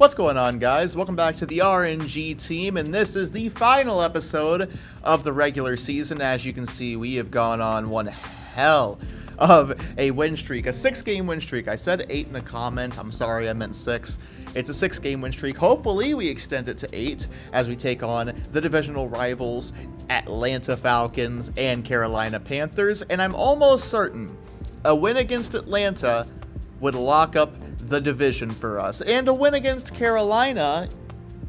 What's going on, guys? Welcome back to the RNG team, and this is the final episode of the regular season. As you can see, we have gone on one hell of a win streak, a 6-game win streak. I said 8 in a comment. I'm sorry, I meant 6. It's a 6-game win streak. Hopefully, we extend it to 8 as we take on the divisional rivals, Atlanta Falcons and Carolina Panthers. And I'm almost certain a win against Atlanta would lock up the division for us, and a win against Carolina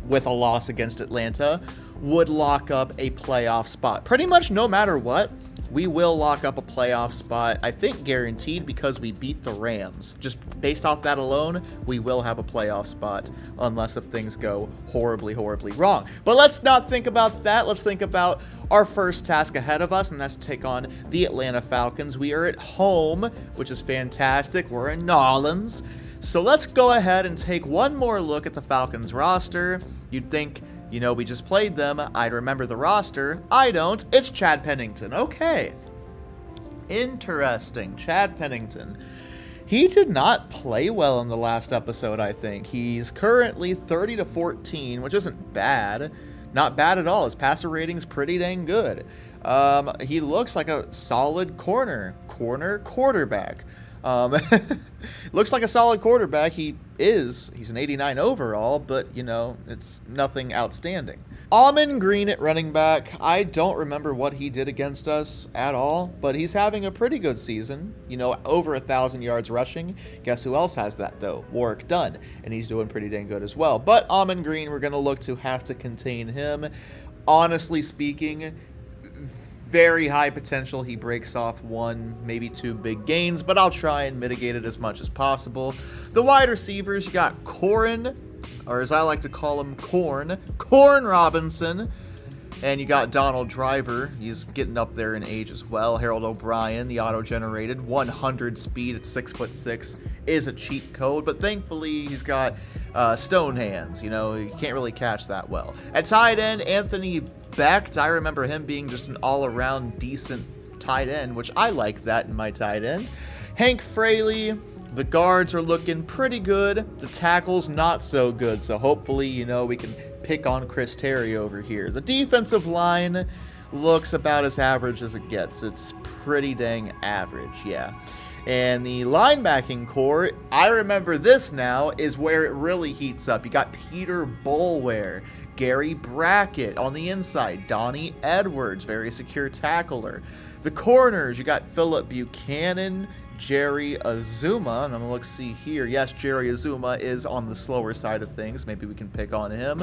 with a loss against Atlanta would lock up a playoff spot. Pretty much no matter what, we will lock up a playoff spot. I think guaranteed, because we beat the Rams. Just based off that alone, we will have a playoff spot unless if things go horribly wrong. But let's not think about that. Let's think about our first task ahead of us, and that's to take on the Atlanta Falcons. We are at home, which is fantastic. We're in Nolans. So let's go ahead and take one more look at the Falcons roster. You'd think, you know, we just played them, I'd remember the roster. I don't. It's Chad Pennington. Okay. Interesting. Chad Pennington. He did not play well in the last episode, I think. He's currently 30-14, which isn't bad. Not bad at all. His passer rating's pretty dang good. He looks like a solid quarterback. Looks like a solid quarterback. He's an 89 overall, but, you know, it's nothing outstanding. Almond Green at running back. I don't remember what he did against us at all, but he's having a pretty good season. You know, over 1,000 yards rushing. Guess who else has that, though? Warwick Dunn, and he's doing pretty dang good as well. But Almond Green, we're going to look to have to contain him. Honestly speaking, very high potential he breaks off 1, maybe 2 big gains, but I'll try and mitigate it as much as possible. The wide receivers, you got Corn, or as I like to call him, Corn Robinson, and you got Donald Driver. He's getting up there in age as well. Harold O'Brien, the auto-generated 100 speed at 6'6", is a cheat code, but thankfully he's got stone hands. You know, you can't really catch that well. At tight end, Anthony Becht. I remember him being just an all-around decent tight end, which I like that in my tight end. Hank Fraley. The guards are looking pretty good. The tackles not so good. So hopefully, you know, we can pick on Chris Terry over here. The defensive line looks about as average as it gets. It's pretty dang average, yeah. And the linebacking core, I remember this now, is where it really heats up. You got Peter Boulware, Gary Brackett on the inside, Donnie Edwards, very secure tackler. The corners, you got Philip Buchanan, Jerry Azuma, and I'm going to see here. Yes, Jerry Azuma is on the slower side of things. Maybe we can pick on him.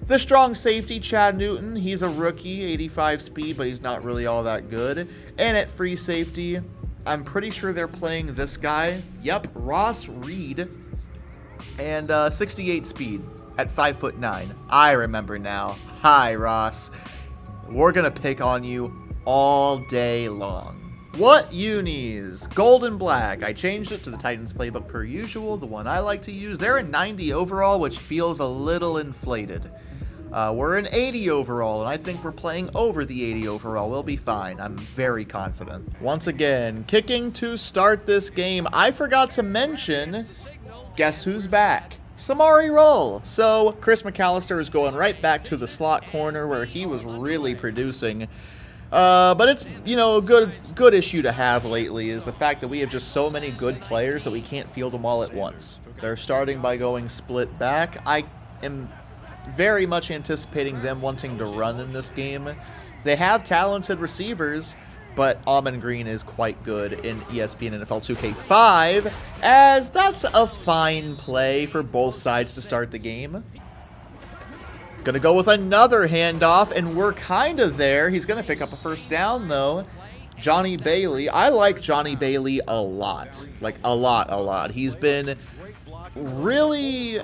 The strong safety, Chad Newton. He's a rookie, 85 speed, but he's not really all that good. And at free safety, I'm pretty sure they're playing this guy. Yep, Ross Reed. And 68 speed at 5'9". I remember now. Hi, Ross. We're going to pick on you all day long. What unis? Gold and black. I changed it to the Titans playbook per usual, the one I like to use. They're a 90 overall, which feels a little inflated. We're an 80 overall, and I think we're playing over the 80 overall. We'll be fine. I'm very confident. Once again, kicking to start this game. I forgot to mention, guess who's back? Samari Roll. So Chris McAllister is going right back to the slot corner where he was really producing. But it's, you know, a good issue to have lately is the fact that we have just so many good players that we can't field them all at once. They're starting by going split back. I am very much anticipating them wanting to run in this game. They have talented receivers, but Almond Green is quite good in ESPN NFL 2K5, as that's a fine play for both sides to start the game. Gonna go with another handoff, and we're kind of there. He's gonna pick up a first down, though. Johnny Bailey. I like Johnny Bailey a lot. Like, a lot. He's been really,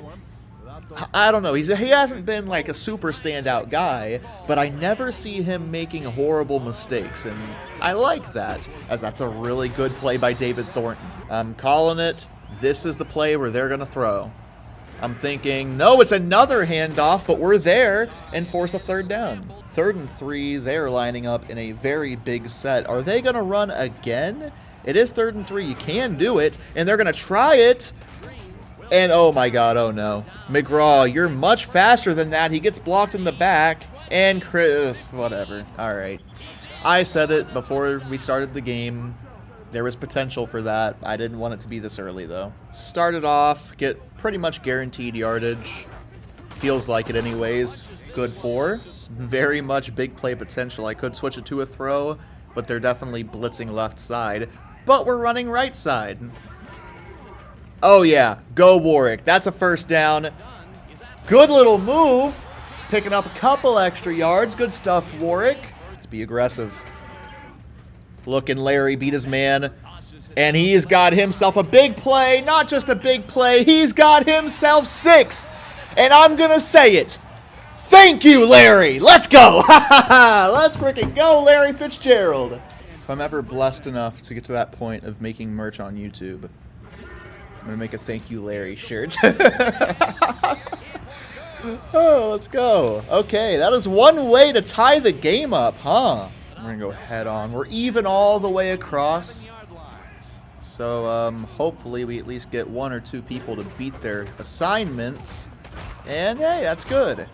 I don't know. He hasn't been like a super standout guy, but I never see him making horrible mistakes, and I like that, as that's a really good play by David Thornton. I'm calling it. This is the play where they're gonna throw. I'm thinking, no, it's another handoff, but we're there and force a third down. 3rd and 3, they're lining up in a very big set. Are they going to run again? It is 3rd and 3. You can do it, and they're going to try it. And oh my god, oh no. McGraw, you're much faster than that. He gets blocked in the back. And Chris, whatever. Alright. I said it before we started the game. There was potential for that. I didn't want it to be this early, though. Started off, get pretty much guaranteed yardage. Feels like it anyways. Good for. Very much big play potential. I could switch it to a throw, but they're definitely blitzing left side. But we're running right side. Oh, yeah. Go, Warwick. That's a first down. Good little move. Picking up a couple extra yards. Good stuff, Warwick. Let's be aggressive. Looking Larry beat his man. And he's got himself a big play. Not just a big play. He's got himself 6. And I'm going to say it. Thank you, Larry. Let's go. Let's freaking go, Larry Fitzgerald. If I'm ever blessed enough to get to that point of making merch on YouTube, I'm going to make a thank you, Larry shirt. Oh, let's go. Okay, that is one way to tie the game up, huh? We're going to go head on. We're even all the way across. So, hopefully we at least get 1 or 2 people to beat their assignments. And, hey, that's good.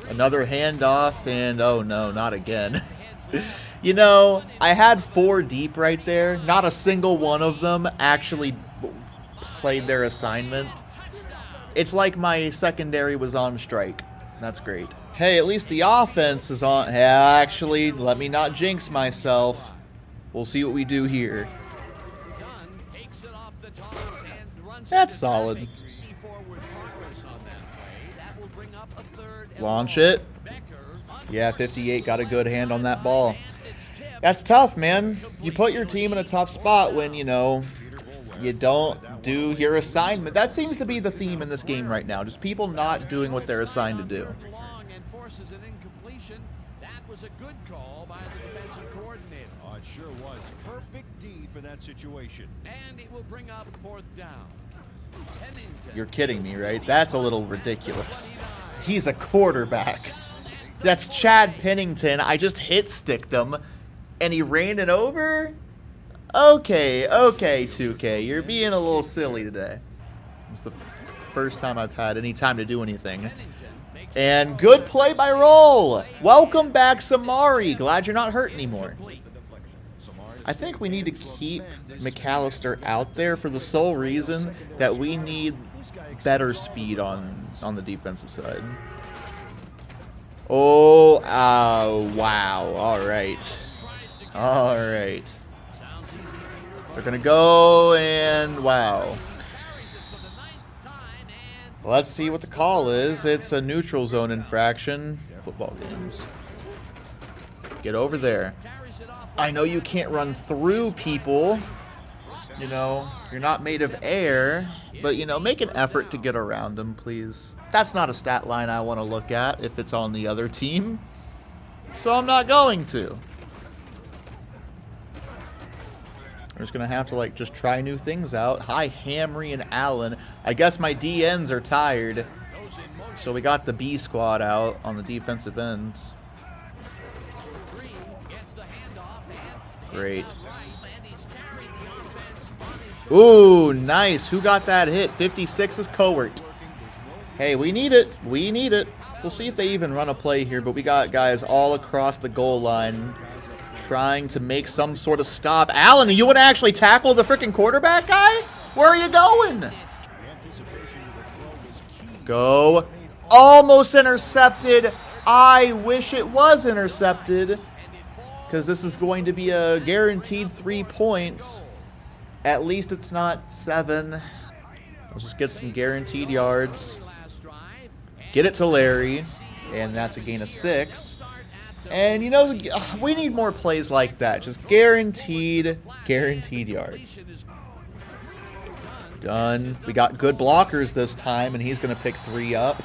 Another handoff, and oh no, not again. You know, I had 4 deep right there. Not a single one of them actually played their assignment. It's like my secondary was on strike. That's great. Hey, at least the offense is on. Yeah, actually, let me not jinx myself. We'll see what we do here. That's solid. Launch it. Yeah, 58 got a good hand on that ball. That's tough, man. You put your team in a tough spot when, you know, you don't do your assignment. That seems to be the theme in this game right now. Just people not doing what they're assigned to do. That was a good call by the defensive coordinator. Oh, it sure was. Perfect D for that situation. And it will bring up 4th down. Pennington. You're kidding me, right? That's a little ridiculous. He's a quarterback. That's Chad Pennington. I just hit sticked him, and he ran it over? Okay, 2K. You're being a little silly today. It's the first time I've had any time to do anything. And good play by Roll. Welcome back, Samari. Glad you're not hurt anymore. I think we need to keep McAllister out there for the sole reason that we need better speed on the defensive side. Oh, wow. All right. They're going to go and wow. Let's see what the call is. It's a neutral zone infraction. Football games. Get over there. I know you can't run through people. You know, you're not made of air. But, you know, make an effort to get around them, please. That's not a stat line I want to look at if it's on the other team. So I'm not going to. We're just going to have to, like, just try new things out. Hi, Hamry and Allen. I guess my DNs are tired. So we got the B squad out on the defensive ends. Great. Ooh, nice. Who got that hit? 56 is Cowart. Hey, we need it. We'll see if they even run a play here, but we got guys all across the goal line trying to make some sort of stop. Allen, you want to actually tackle the freaking quarterback guy? Where are you going? Go. Almost intercepted. I wish it was intercepted, because this is going to be a guaranteed 3 points. At least it's not 7. Let's just get some guaranteed yards. Get it to Larry. And that's a gain of 6. And, you know, we need more plays like that. Just guaranteed yards. Done. We got good blockers this time, and he's going to pick 3 up.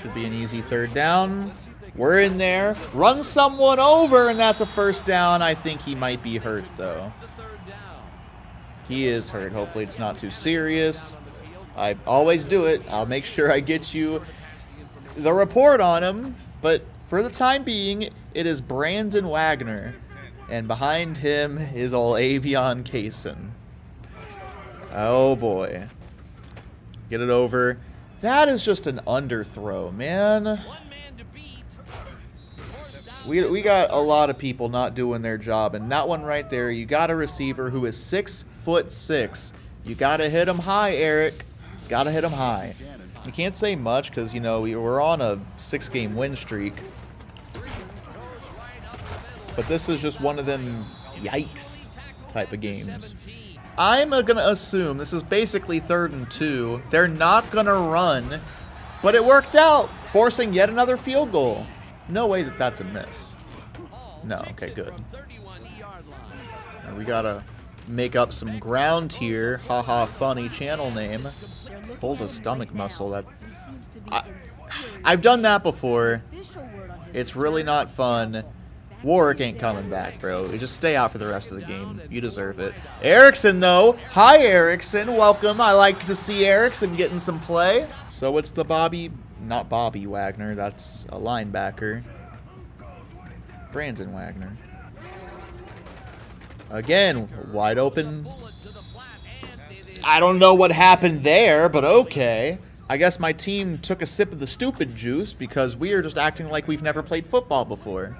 Should be an easy 3rd down. We're in there. Run someone over, and that's a 1st down. I think he might be hurt, though. He is hurt. Hopefully it's not too serious. I always do it. I'll make sure I get you the report on him. But for the time being, it is Brandon Wagner. And behind him is old Avion Kaysen. Oh, boy. Get it over. That is just an underthrow, man. We got a lot of people not doing their job, and that one right there, you got a receiver who is 6'6". You got to hit him high, Eric. Got to hit him high. You can't say much because, you know, we're on a 6-game win streak. But this is just one of them yikes type of games. I'm going to assume this is basically 3rd and 2. They're not going to run, but it worked out, forcing yet another field goal. No way that that's a miss. No, okay, good. We got to make up some ground here. Haha, funny channel name. Hold a stomach muscle. That I've done that before. It's really not fun. Warwick ain't coming back, bro. You just stay out for the rest of the game. You deserve it. Erickson, though. Hi, Erickson. Welcome. I like to see Erickson getting some play. So it's the not Bobby Wagner. That's a linebacker. Brandon Wagner. Again, wide open. I don't know what happened there, but okay. I guess my team took a sip of the stupid juice because we are just acting like we've never played football before.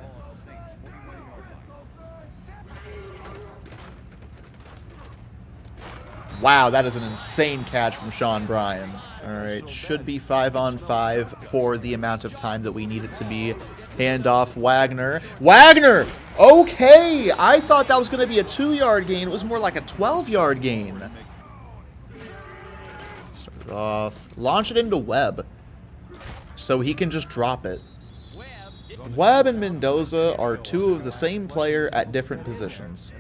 Wow, that is an insane catch from Sean Bryan. All right, should be 5-on-5 for the amount of time that we need it to be. Handoff, Wagner. Wagner! Okay, I thought that was going to be a 2-yard gain. It was more like a 12-yard gain. Start it off. Launch it into Webb so he can just drop it. Webb and Mendoza are two of the same player at different positions.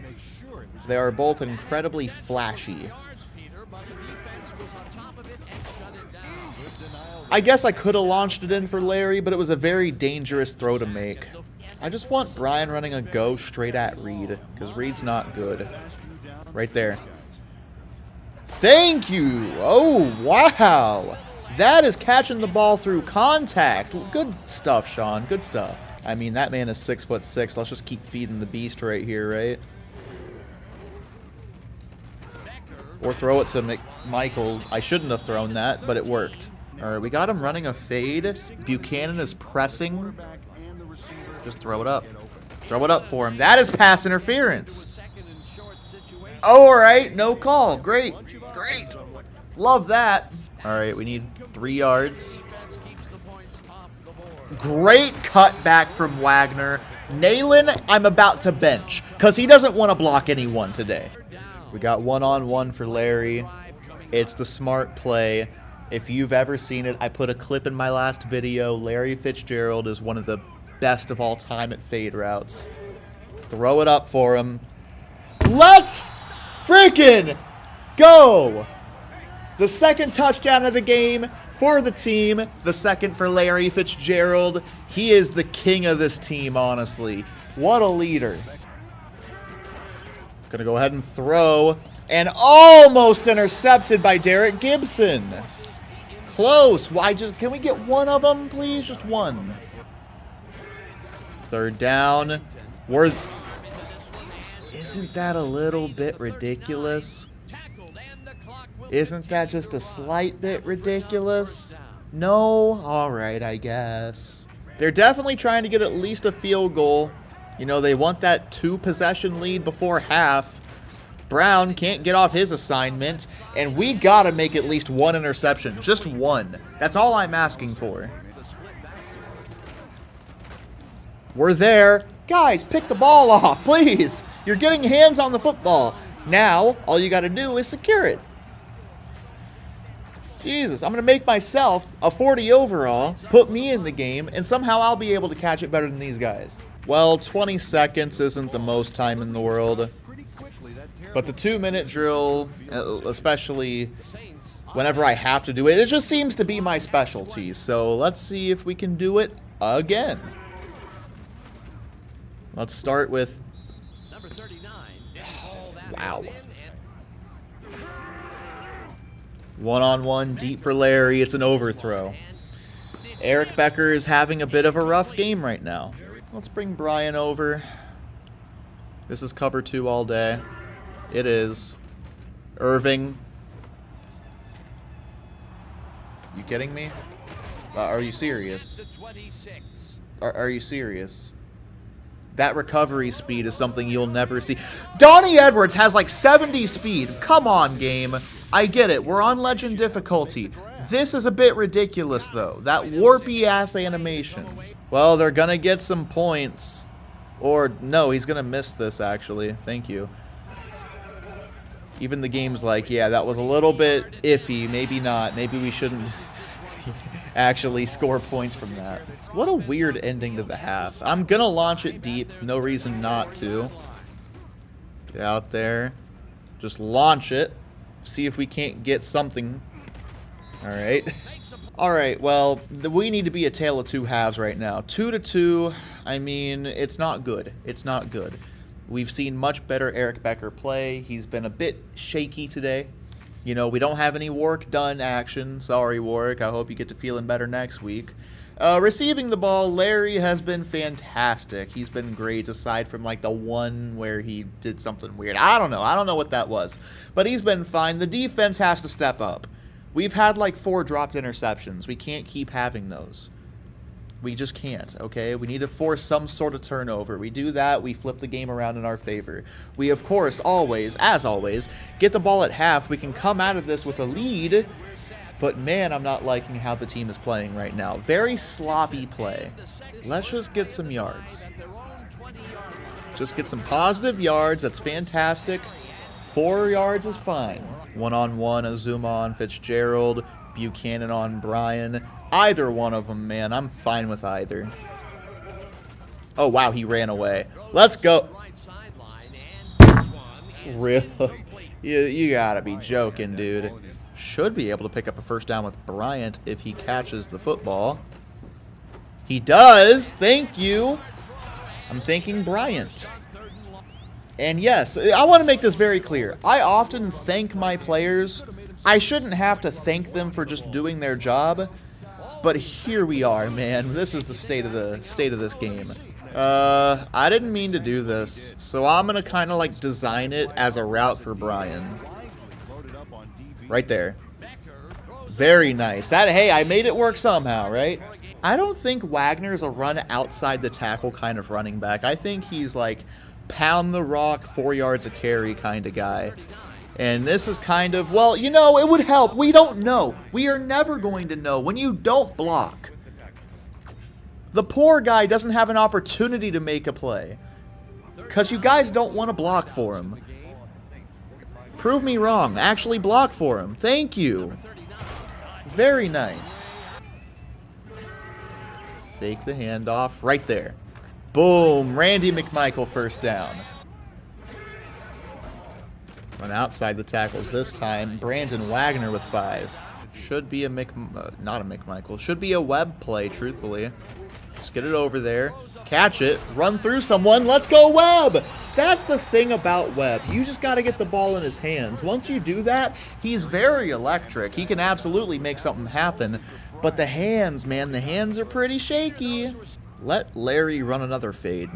They are both incredibly flashy. I guess I could have launched it in for Larry, but it was a very dangerous throw to make. I just want Brian running a go straight at Reed, because Reed's not good. Right there. Thank you! Oh, wow! That is catching the ball through contact. Good stuff, Sean. Good stuff. I mean, that man is 6'6". Let's just keep feeding the beast right here, right? Or throw it to Michael. I shouldn't have thrown that, but it worked. All right, we got him running a fade. Buchanan is pressing. Just throw it up. Throw it up for him. That is pass interference. All right, no call. Great. Great. Love that. All right, we need 3 yards. Great cutback from Wagner. Nayland, I'm about to bench because he doesn't want to block anyone today. We got 1-on-1 for Larry. It's the smart play. If you've ever seen it, I put a clip in my last video. Larry Fitzgerald is one of the best of all time at fade routes. Throw it up for him. Let's freaking go! The second touchdown of the game for the team. The second for Larry Fitzgerald. He is the king of this team, honestly. What a leader. Gonna go ahead and throw. And almost intercepted by Derek Gibson. Close. Why just, can we get one of them, please? Just one. 3rd down. Isn't that a little bit ridiculous? Isn't that just a slight bit ridiculous? No? Alright, I guess. They're definitely trying to get at least a field goal. You know, they want that 2-possession lead before half. Brown can't get off his assignment, and we got to make at least 1 interception. Just 1. That's all I'm asking for. We're there. Guys, pick the ball off, please. You're getting hands on the football. Now, all you got to do is secure it. Jesus, I'm going to make myself a 40 overall, put me in the game, and somehow I'll be able to catch it better than these guys. Well, 20 seconds isn't the most time in the world. But the 2-minute drill, especially whenever I have to do it, it just seems to be my specialty. So let's see if we can do it again. Let's start with... Wow. 1-on-1 deep for Larry. It's an overthrow. Eric Becker is having a bit of a rough game right now. Let's bring Brian over. This is cover 2 all day. It is. Irving. You kidding me? Are you serious? The 26. Are you serious? That recovery speed is something you'll never see. Donnie Edwards has like 70 speed. Come on, game. I get it. We're on legend difficulty. This is a bit ridiculous, though. That warpy-ass animation. Well, they're going to get some points. Or, no, he's going to miss this, actually. Thank you. Even the game's like, yeah, that was a little bit iffy. Maybe not. Maybe we shouldn't actually score points from that. What a weird ending to the half. I'm going to launch it deep. No reason not to. Get out there. Just launch it. See if we can't get something. All right. All right, well, we need to be a tale of two halves right now. 2-2, I mean, it's not good. It's not good. We've seen much better Eric Becker play. He's been a bit shaky today. You know, we don't have any Warwick Dunn action. Sorry, Warwick. I hope you get to feeling better next week. Receiving the ball, Larry has been fantastic. He's been great, aside from, like, the one where he did something weird. I don't know. I don't know what that was. But he's been fine. The defense has to step up. We've had, like, 4 dropped interceptions. We can't keep having those. We just can't, okay? We need to force some sort of turnover. We do that, we flip the game around in our favor. We, of course, always, as always, get the ball at half. We can come out of this with a lead, but man, I'm not liking how the team is playing right now. Very sloppy play. Let's just get some yards. Just get some positive yards. That's fantastic. 4 yards is fine. One-on-one, Azuma on Fitzgerald, Buchanan on Bryan. Either one of them, man. I'm fine with either. Oh, wow, he ran away. Let's go. Really? You gotta be joking, dude. Should be able to pick up a first down with Bryant if he catches the football. He does. Thank you. I'm thanking Bryant. And yes, I want to make this very clear. I often thank my players. I shouldn't have to thank them for just doing their job. But here we are, man. This is the state of this game. I didn't mean to do this. So I'm going to kind of like design it as a route for Bryan. Right there. Very nice. Hey, I made it work somehow, right? I don't think Wagner's a run outside the tackle kind of running back. I think he's like pound the rock, 4 yards a carry kind of guy. And this is kind of, well, you know, it would help. We don't know. We are never going to know when you don't block. The poor guy doesn't have an opportunity to make a play because you guys don't want to block for him. Prove me wrong. Actually block for him. Thank you. Very nice. Fake the handoff right there. Boom. Randy McMichael first down. Run outside the tackles this time. Brandon Wagner with 5. Should be a not a McMichael. Should be a Webb play, truthfully. Just get it over there. Catch it. Run through someone. Let's go, Webb! That's the thing about Webb. You just got to get the ball in his hands. Once you do that, he's very electric. He can absolutely make something happen. But the hands, man, the hands are pretty shaky. Let Larry run another fade.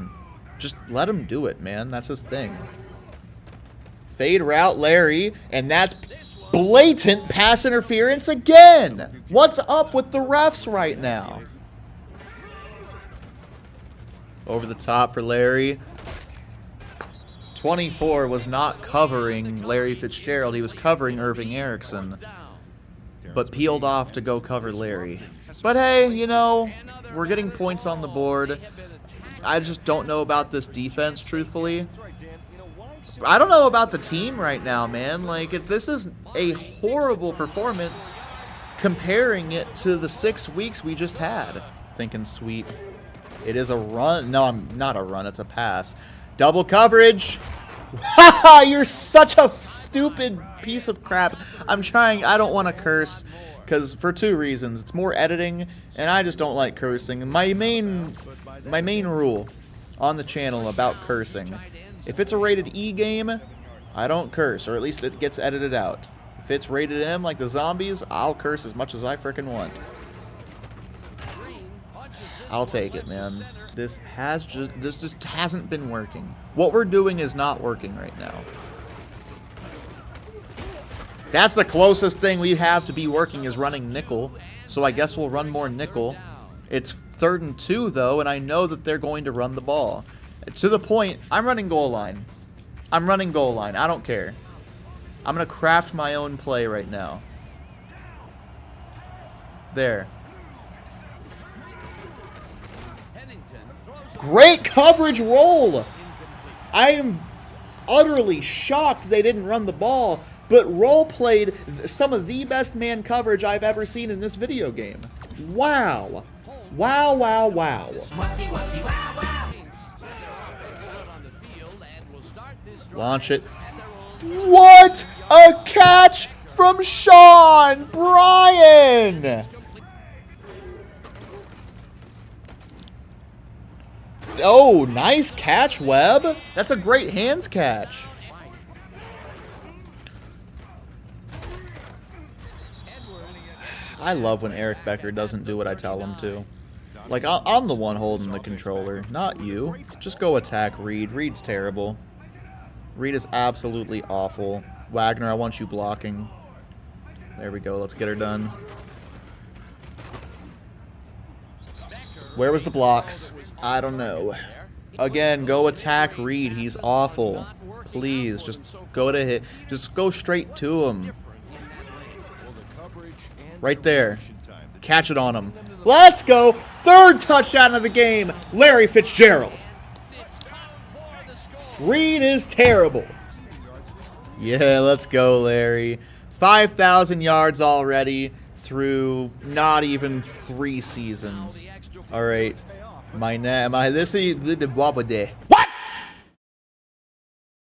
Just let him do it, man. That's his thing. Fade route, Larry, and that's blatant pass interference again. What's up with the refs right now? Over the top for Larry. 24 was not covering Larry Fitzgerald. He was covering Irving Erickson, but peeled off to go cover Larry. But hey, you know, we're getting points on the board. I just don't know about this defense, truthfully. I don't know about the team right now, man. Like, if this is a horrible performance comparing it to the 6 weeks we just had. Thinking sweep. It is a run. No, I'm not a run. It's a pass. Double coverage. Haha, you're such a stupid piece of crap. I'm trying. I don't want to curse because for 2 reasons. It's more editing, and I just don't like cursing. My main rule on the channel about cursing: if it's a rated E game, I don't curse, or at least it gets edited out. If it's rated M like the zombies, I'll curse as much as I frickin' want. I'll take it, man. This just hasn't been working. What we're doing is not working right now. That's the closest thing we have to be working is running nickel. So I guess we'll run more nickel. It's 3rd and 2, though, and I know that they're going to run the ball. To the point, I'm running goal line. I'm running goal line. I don't care. I'm going to craft my own play right now. There. Great coverage roll! I am utterly shocked they didn't run the ball, but roll played some of the best man coverage I've ever seen in this video game. Wow. Wow, wow, wow. Launch it. What a catch from Sean Bryan! Oh, nice catch, Webb. That's a great hands catch. I love when Eric Becker doesn't do what I tell him to. Like, I'm the one holding the controller, not you. Just go attack Reed. Reed's terrible. Reed is absolutely awful. Wagner, I want you blocking. There we go. Let's get her done. Where was the blocks? I don't know. Again, go attack Reed. He's awful. Please, just go to hit. Just go straight to him. Right there. Catch it on him. Let's go. 3rd touchdown of the game. Larry Fitzgerald. Reed is terrible. Yeah, let's go, Larry. 5,000 yards already through not even 3 seasons. All right. This is what? What the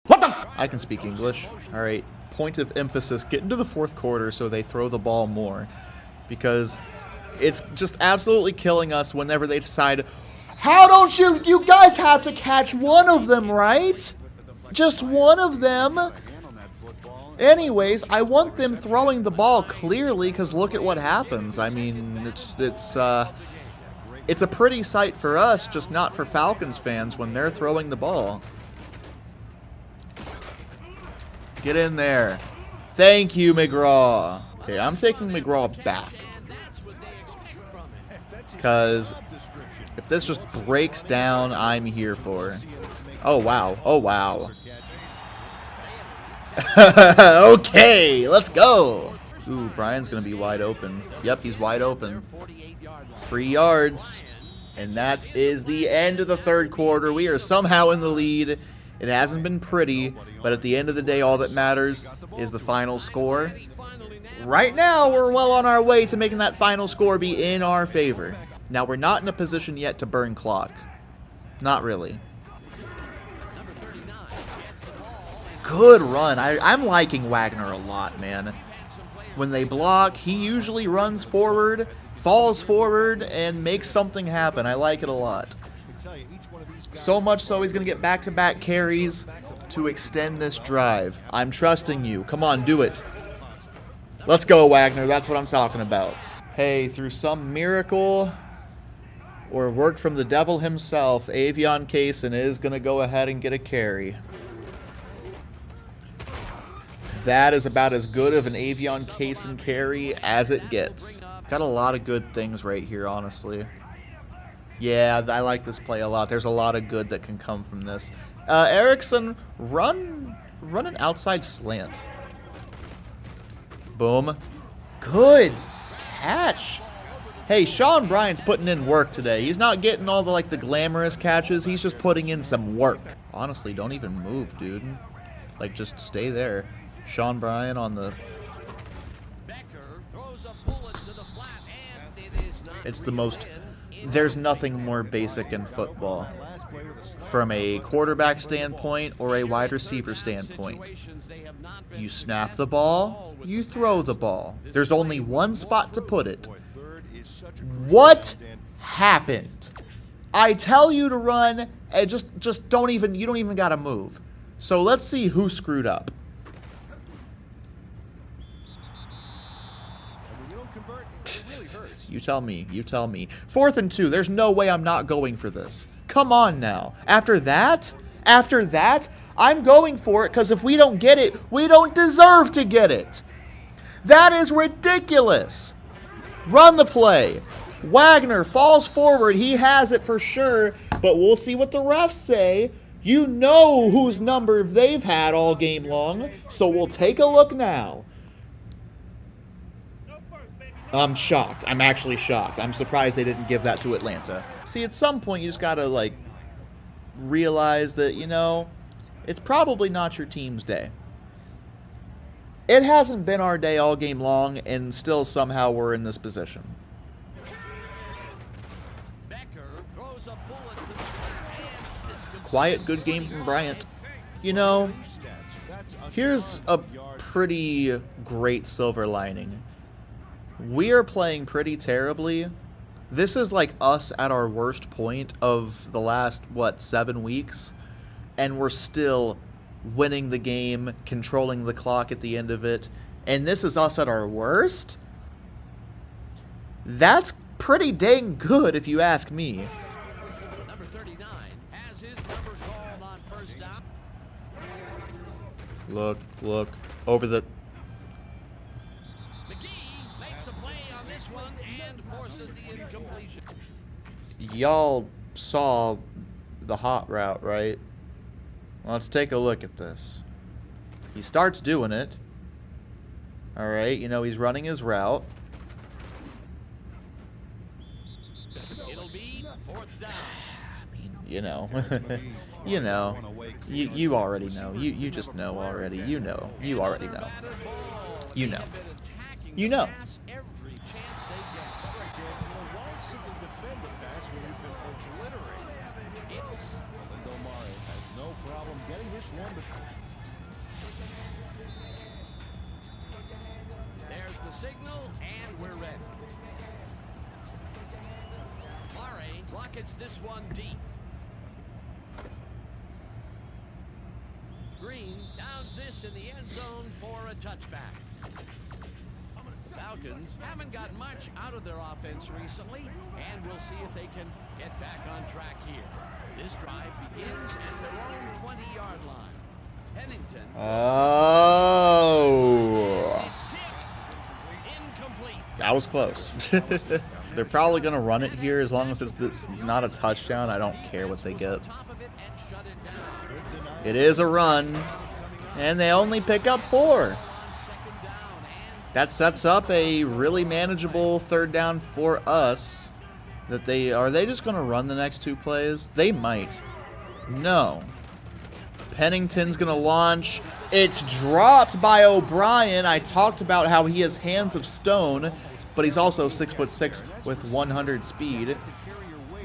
f? I can speak English. All right. Point of emphasis: get into the 4th quarter so they throw the ball more, because it's just absolutely killing us whenever they decide. How don't you guys have to catch one of them, right? Just one of them. Anyways, I want them throwing the ball clearly, because look at what happens. I mean, it's a pretty sight for us, just not for Falcons fans when they're throwing the ball. Get in there. Thank you, McGraw. Okay, I'm taking McGraw back. Because if this just breaks down, I'm here for. Oh, wow. Oh, wow. Okay, let's go. Ooh, Brian's going to be wide open. Yep, he's wide open. 3 yards. And that is the end of the 3rd quarter. We are somehow in the lead. It hasn't been pretty, but at the end of the day, all that matters is the final score. Right now, we're well on our way to making that final score be in our favor. Now, we're not in a position yet to burn clock. Not really. Good run. I'm liking Wagner a lot, man. When they block, he usually runs forward, falls forward, and makes something happen. I like it a lot. So much so he's going to get back-to-back carries to extend this drive. I'm trusting you. Come on, do it. Let's go, Wagner. That's what I'm talking about. Hey, through some miracle or work from the devil himself, Avion Kaysen is going to go ahead and get a carry. That is about as good of an Avion Kaysen carry as it gets. Got a lot of good things right here, honestly. Yeah, I like this play a lot. There's a lot of good that can come from this. Erickson, run an outside slant. Boom. Good catch. Hey, Sean Bryan's putting in work today. He's not getting all the glamorous catches. He's just putting in some work. Honestly, don't even move, dude. Like, just stay there. Sean Bryan on the... It's the most... There's nothing more basic in football. From a quarterback standpoint or a wide receiver standpoint. You snap the ball, you throw the ball. There's only one spot to put it. What happened? I tell you to run, and just don't even gotta move. So let's see who screwed up. You tell me. You tell me. 4th and 2. There's no way I'm not going for this. Come on now. After that, I'm going for it, because if we don't get it, we don't deserve to get it. That is ridiculous. Run the play. Wagner falls forward. He has it for sure, but we'll see what the refs say. You know whose number they've had all game long, so we'll take a look now. I'm shocked. I'm actually shocked. I'm surprised they didn't give that to Atlanta. See, at some point, you just got to, like, realize that, you know, it's probably not your team's day. It hasn't been our day all game long, and still somehow we're in this position. Quiet, good game from Bryant. You know, here's a pretty great silver lining. We are playing pretty terribly. This is like us at our worst point of the last, 7 weeks? And we're still winning the game, controlling the clock at the end of it. And this is us at our worst? That's pretty dang good if you ask me. Number 39 has his number called on first down. Look, over the... Makes a play on this one and forces the incompletion. Y'all saw the hot route, right? Let's take a look at this. He starts doing it. Alright, you know, he's running his route. It'll be fourth down. I mean, you know. You already know. You just know already. You know. You already know. You know. You know. Every chance they get. That's right, Dan. Why simply defend the pass when you've been obliterated? Omari has no problem getting this one. There's the signal, and we're ready. Murray rockets this one deep. Green downs this in the end zone for a touchback. Falcons haven't got much out of their offense recently, and we'll see if they can get back on track here. This drive begins at their own 20-yard line. Pennington. Oh. It's tipped. Incomplete. That was close. They're probably going to run it here as long as it's not a touchdown. I don't care what they get. It is a run, and they only pick up 4. That sets up a really manageable third down for us. Are they just going to run the next 2 plays? They might. No. Pennington's going to launch. It's dropped by O'Brien. I talked about how he has hands of stone, but he's also 6'6" with 100 speed.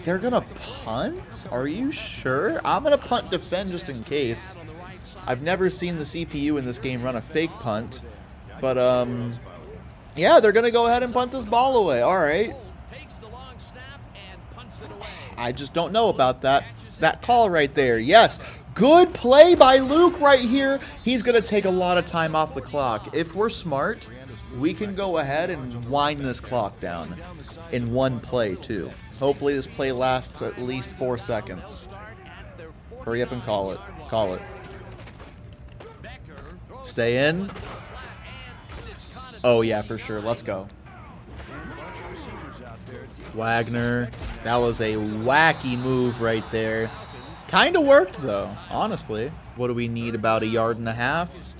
They're going to punt? Are you sure? I'm going to punt defend just in case. I've never seen the CPU in this game run a fake punt. But, yeah, they're going to go ahead and punt this ball away. All right. I just don't know about that call right there. Yes, good play by Luke right here. He's going to take a lot of time off the clock. If we're smart, we can go ahead and wind this clock down in one play, too. Hopefully this play lasts at least 4 seconds. Hurry up and call it. Call it. Stay in. Oh, yeah, for sure. Let's go. Wagner. That was a wacky move right there. Kind of worked, though, honestly. What do we need? About 1.5 yards?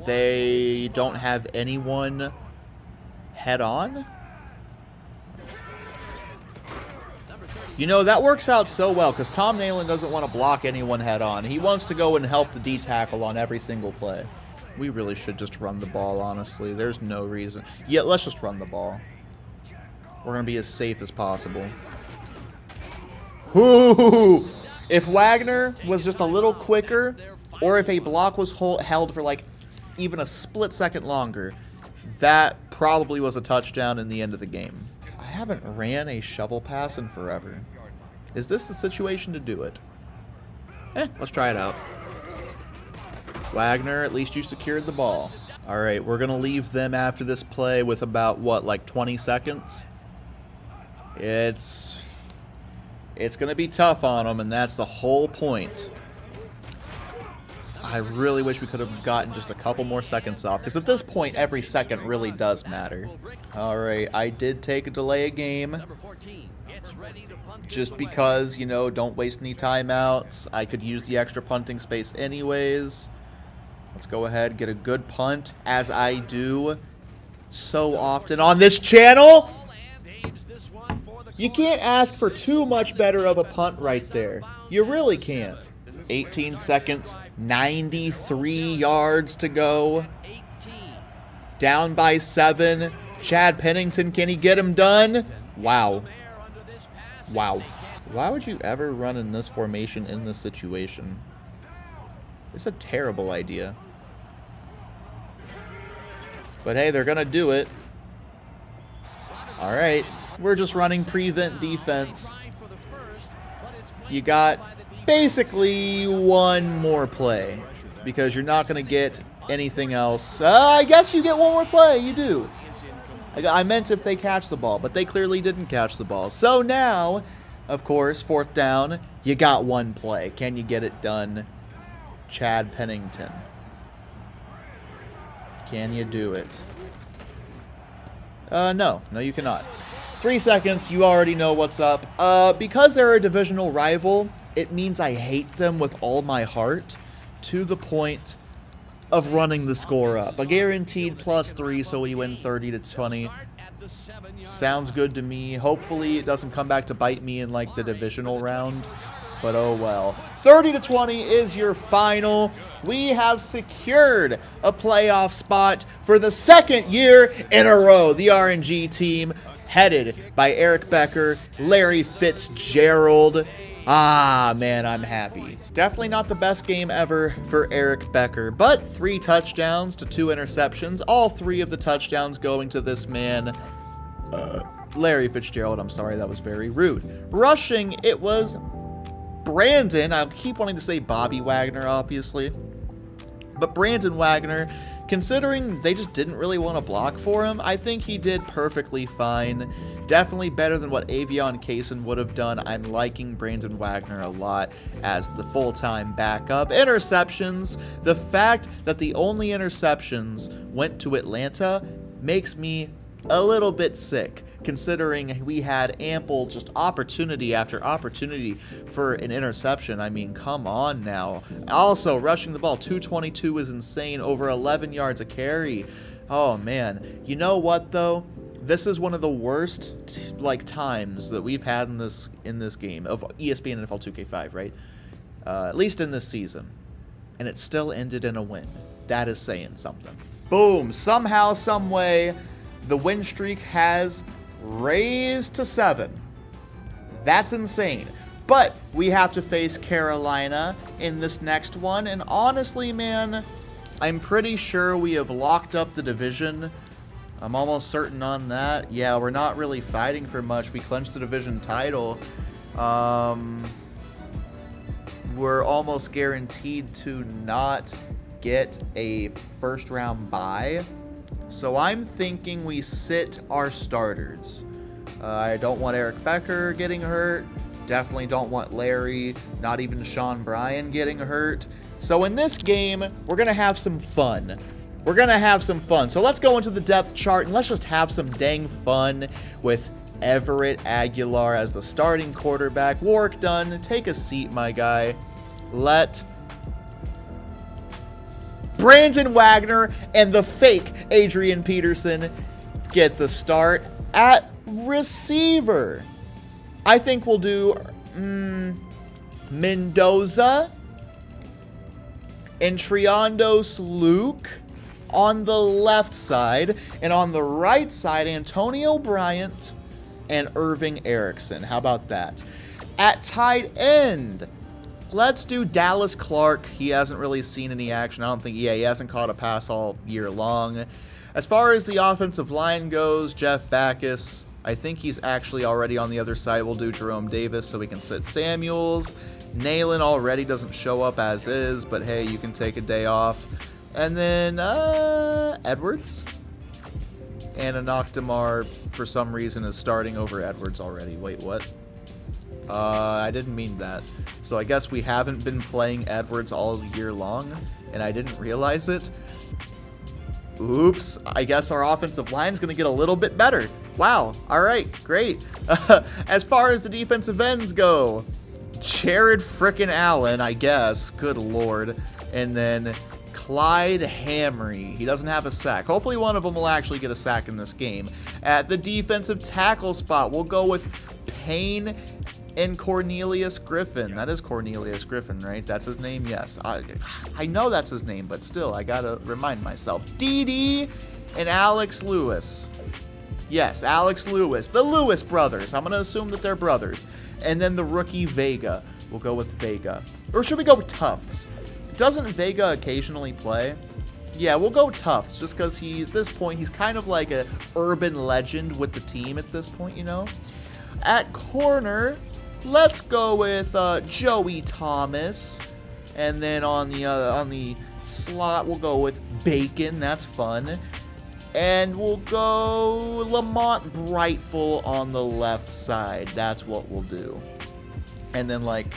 They don't have anyone head on? You know, that works out so well because Tom Nalen doesn't want to block anyone head on. He wants to go and help the D-tackle on every single play. We really should just run the ball, honestly. There's no reason. Yeah, let's just run the ball. We're going to be as safe as possible. Ooh! If Wagner was just a little quicker, or if a block was held for like even a split second longer, that probably was a touchdown in the end of the game. I haven't ran a shovel pass in forever. Is this the situation to do it? Let's try it out. Wagner, at least you secured the ball. All right, we're going to leave them after this play with about, like 20 seconds? It's going to be tough on them, and that's the whole point. I really wish we could have gotten just a couple more seconds off, because at this point, every second really does matter. All right, I did take a delay of game, just because, you know, don't waste any timeouts. I could use the extra punting space anyways. Let's go ahead, get a good punt, as I do so often on this channel. You can't ask for too much better of a punt right there. You really can't. 18 seconds, 93 yards to go. Down by 7. Chad Pennington, can he get him done? Wow. Wow. Why would you ever run in this formation in this situation? It's a terrible idea. But hey, they're going to do it. All right. We're just running prevent defense. You got basically one more play, because you're not going to get anything else. I guess you get one more play. You do. I meant if they catch the ball, but they clearly didn't catch the ball. So now, of course, 4th down, you got one play. Can you get it done, Chad Pennington? Can you do it? No, you cannot. 3 seconds, you already know what's up. Because they're a divisional rival, it means I hate them with all my heart, to the point of running the score up. A guaranteed +3, so we win 30-20. Sounds good to me. Hopefully it doesn't come back to bite me in like the divisional round, but oh well. 30-20 is your final. We have secured a playoff spot for the 2nd year in a row. The RNG team, headed by Eric Becker, Larry Fitzgerald. Ah, man, I'm happy. Definitely not the best game ever for Eric Becker, but 3 touchdowns to 2 interceptions. All 3 of the touchdowns going to this man, Larry Fitzgerald. I'm sorry, that was very rude. Rushing, it was Brandon. I keep wanting to say Bobby Wagner, obviously. But Brandon Wagner, considering they just didn't really want to block for him, I think he did perfectly fine. Definitely better than what Avion Kaysen would have done. I'm liking Brandon Wagner a lot as the full-time backup. Interceptions. The fact that the only interceptions went to Atlanta makes me a little bit sick, considering we had ample just opportunity after opportunity for an interception. I mean, come on now. Also, rushing the ball, 222 is insane, over 11 yards a carry. Oh, man. You know what, though? This is one of the worst times that we've had in this game of ESPN NFL 2K5, right? At least in this season. And it still ended in a win. That is saying something. Boom. Somehow, some way, the win streak has raised to 7. That's insane. But we have to face Carolina in this next one. And honestly, man, I'm pretty sure we have locked up the division. I'm almost certain on that. Yeah, we're not really fighting for much. We clinched the division title. We're almost guaranteed to not get a first-round bye. So I'm thinking we sit our starters. I don't want Eric Becker getting hurt. Definitely don't want Larry, not even Sean Bryan getting hurt. So in this game, we're going to have some fun. We're going to have some fun. So let's go into the depth chart and let's just have some dang fun with Everett Aguilar as the starting quarterback. Warwick Dunn, take a seat, my guy. Let Brandon Wagner and the fake Adrian Peterson get the start at receiver. I think we'll do Mendoza and Triandos Luke on the left side, and on the right side, Antonio Bryant and Irving Erickson. How about that? At tight end, let's do Dallas Clark. He hasn't really seen any action. I don't think, he hasn't caught a pass all year long. As far as the offensive line goes, Jeff Backus, I think he's actually already on the other side. We'll do Jerome Davis so we can sit Samuels. Nayland already doesn't show up as is, but hey, you can take a day off. And then Edwards. And Anokdamar, for some reason, is starting over Edwards already. Wait, what? I didn't mean that. So I guess we haven't been playing Edwards all year long, and I didn't realize it. Oops. I guess our offensive line's going to get a little bit better. Wow. All right. Great. As far as the defensive ends go, Jared frickin' Allen, I guess. Good Lord. And then Clyde Hamry. He doesn't have a sack. Hopefully one of them will actually get a sack in this game. At the defensive tackle spot, we'll go with Payne and Cornelius Griffin. That is Cornelius Griffin, right? That's his name? Yes. I know that's his name, but still, I gotta remind myself. DD and Alex Lewis. Yes, Alex Lewis. The Lewis brothers. I'm gonna assume that they're brothers. And then the rookie Vega. We'll go with Vega. Or should we go with Tufts? Doesn't Vega occasionally play? Yeah, we'll go Tufts, just because at this point, he's kind of like a urban legend with the team at this point, you know? At corner, let's go with Joey Thomas. And then on the slot, we'll go with Bacon. That's fun. And we'll go Lamont Brightful on the left side. That's what we'll do. And then, like,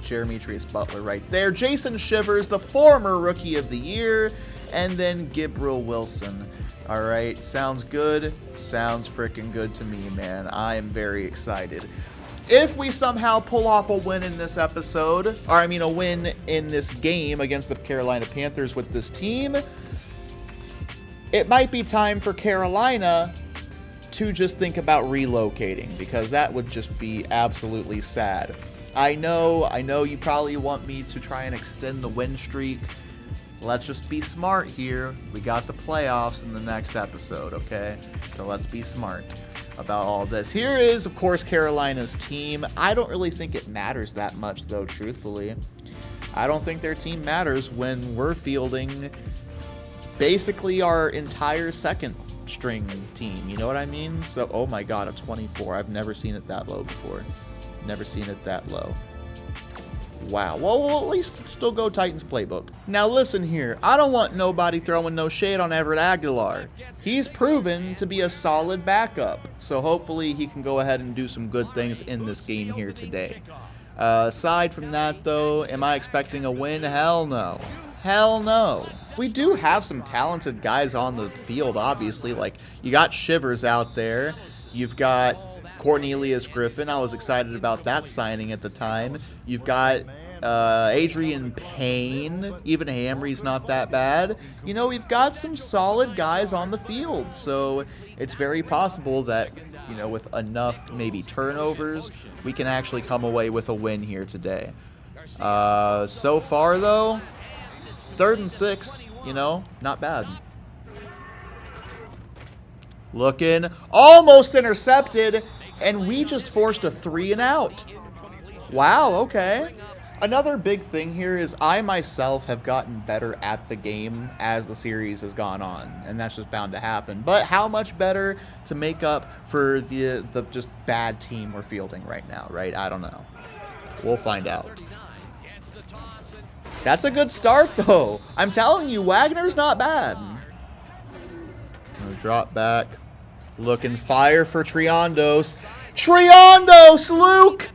Jeremitrius Butler right there. Jason Shivers, the former Rookie of the Year. And then Gabriel Wilson. All right, sounds good. Sounds freaking good to me, man. I am very excited. If we somehow pull off a win in this episode, or I mean a win in this game against the Carolina Panthers with this team, it might be time for Carolina to just think about relocating, because that would just be absolutely sad. I know you probably want me to try and extend the win streak. Let's just be smart here. We got the playoffs in the next episode, okay? So let's be smart about all this. Here is, of course, Carolina's team. I don't really think it matters that much, though, truthfully. I don't think their team matters when we're fielding basically our entire second string team. You know what I mean? So, oh my god, a 24. I've never seen it that low before. Never seen it that low. Wow. Well, we'll at least still go Titans playbook. Now listen here. I don't want nobody throwing no shade on Everett Aguilar. He's proven to be a solid backup. So hopefully he can go ahead and do some good things in this game here today. Aside from that, though, am I expecting a win? Hell no. Hell no. We do have some talented guys on the field, obviously. Like, you got Shivers out there. You've got Cornelius Griffin. I was excited about that signing at the time. You've got Adrian Payne. Even Hamry's not that bad. You know, we've got some solid guys on the field. So it's very possible that, you know, with enough maybe turnovers, we can actually come away with a win here today. So far, though, 3rd and 6, you know, not bad. Looking, almost intercepted, and we just forced a 3 and out. Wow, okay. Another big thing here is I myself have gotten better at the game as the series has gone on, and that's just bound to happen. But how much better to make up for the just bad team we're fielding right now, right? I don't know. We'll find out. That's a good start, though. I'm telling you, Wagner's not bad. Drop back. Looking fire for Triondos. Triondos, Luke!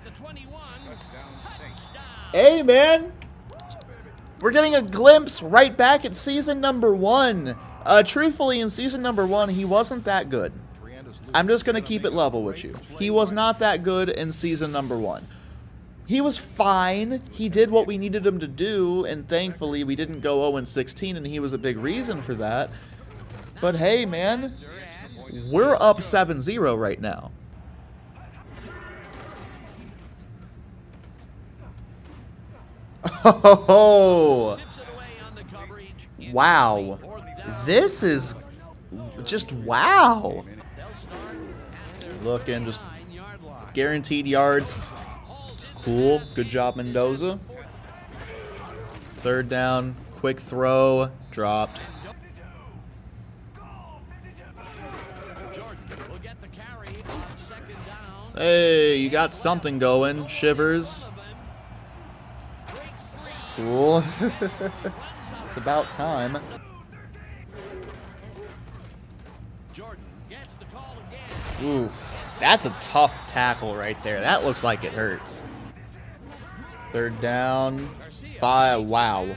Hey, man. We're getting a glimpse right back at season number 1. Truthfully, in season number 1, he wasn't that good. I'm just going to keep it level with you. He was not that good in season number 1. He was fine. He did what we needed him to do, and thankfully we didn't go 0-16, and he was a big reason for that. But hey, man, we're up 7-0 right now. Oh, wow. This is just wow. Looking, just guaranteed yards. Cool. Good job, Mendoza. 3rd down. Quick throw. Dropped. Hey, you got something going. Shivers. Cool. It's about time. Oof. That's a tough tackle right there. That looks like it hurts. Third down. 5. Wow.